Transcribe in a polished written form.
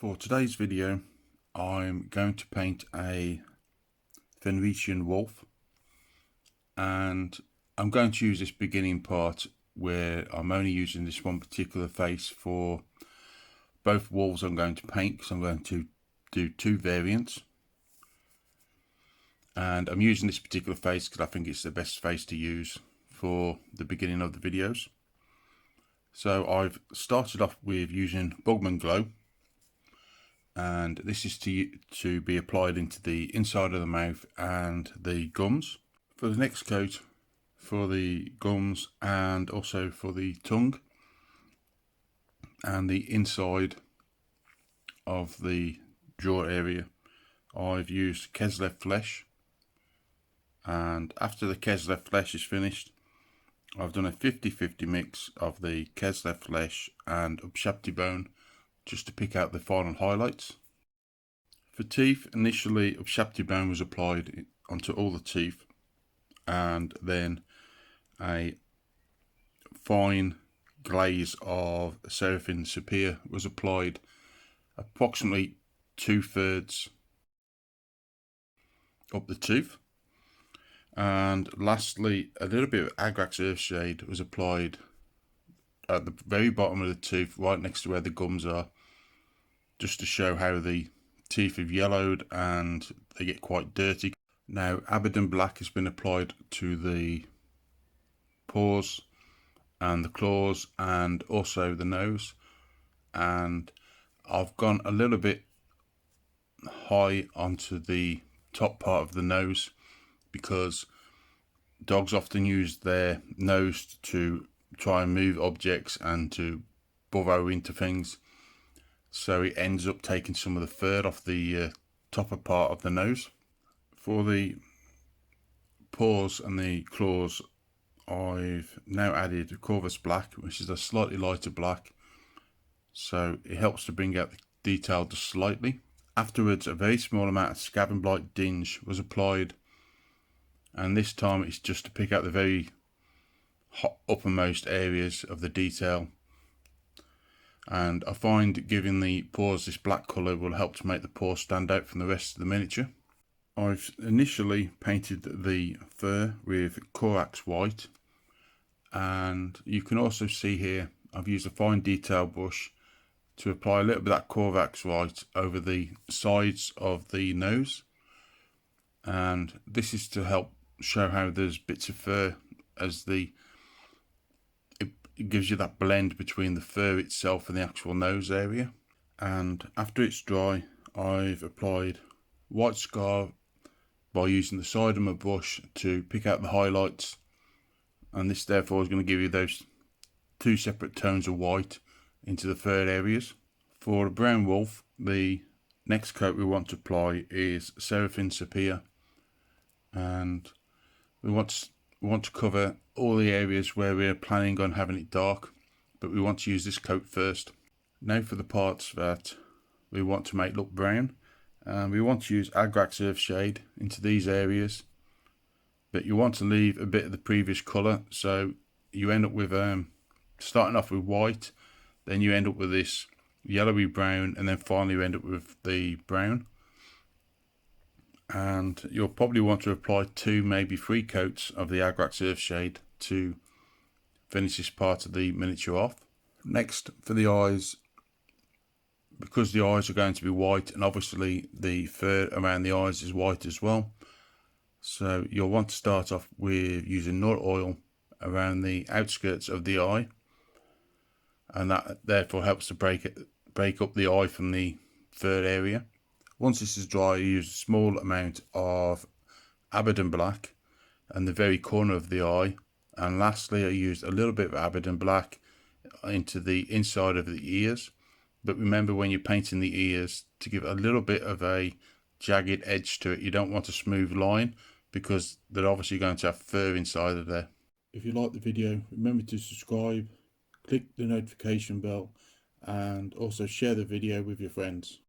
For today's video, I'm going to paint a fenrisian wolf, and I'm going to use this beginning part where I'm only using this one particular face for both wolves I'm going to paint, because I'm going to do two variants. And I'm using this particular face because I think it's the best face to use for the beginning of the videos. So I've started off with using Bugman Glow, and this is to be applied into the inside of the mouth and the gums. For the next coat, for the gums and also for the tongue and the inside of the jaw area, I've used Keslev flesh, and after the Keslev flesh is finished, I've done a 50-50 mix of the Keslev flesh and Upshapti bone just to pick out the final highlights. For teeth, initially Upshapti bone was applied onto all the teeth, and then a fine glaze of Seraphim Sapir was applied approximately 2/3 up the tooth. And lastly, a little bit of Agrax Earthshade was applied at the very bottom of the tooth, right next to where the gums are, just to show how the teeth have yellowed and they get quite dirty. Now, Abaddon Black has been applied to the paws and the claws and also the nose, and I've gone a little bit high onto the top part of the nose because dogs often use their nose to try and move objects and to burrow into things, so it ends up taking some of the fur off the topper part of the nose. For the paws and the claws, I've now added Corvus Black, which is a slightly lighter black, so it helps to bring out the detail just slightly. Afterwards, a very small amount of Scab and Blight Dinge was applied, and this time it's just to pick out the very uppermost areas of the detail. And I find giving the paws this black colour will help to make the paws stand out from the rest of the miniature. I've initially painted the fur with Corax White, and you can also see here I've used a fine detail brush to apply a little bit of that Corax White over the sides of the nose, and this is to help show how there's bits of fur, as it gives you that blend between the fur itself and the actual nose area. And after it's dry, I've applied white scar by using the side of my brush to pick out the highlights, and this therefore is going to give you those two separate tones of white into the fur areas. For a brown wolf, the next coat we want to apply is Seraphim Sapir, and we want to cover all the areas where we're planning on having it dark, but we want to use this coat first. Now for the parts that we want to make look brown, we want to use Agrax Earthshade into these areas, but you want to leave a bit of the previous colour, so you end up with starting off with white, then you end up with this yellowy brown, and then finally you end up with the brown. And you'll probably want to apply 2, maybe 3 coats of the Agrax Earthshade to finish this part of the miniature off. Next, for the eyes, because the eyes are going to be white, and obviously the fur around the eyes is white as well, so you'll want to start off with using nut oil around the outskirts of the eye, and that therefore helps to break up the eye from the fur area. Once this is dry, you use a small amount of Abaddon Black and the very corner of the eye, and lastly I used a little bit of Abaddon Black into the inside of the ears. But remember, when you're painting the ears, to give a little bit of a jagged edge to it. You don't want a smooth line, because they're obviously going to have fur inside of there. If you like the video, remember to subscribe, click the notification bell, and also share the video with your friends.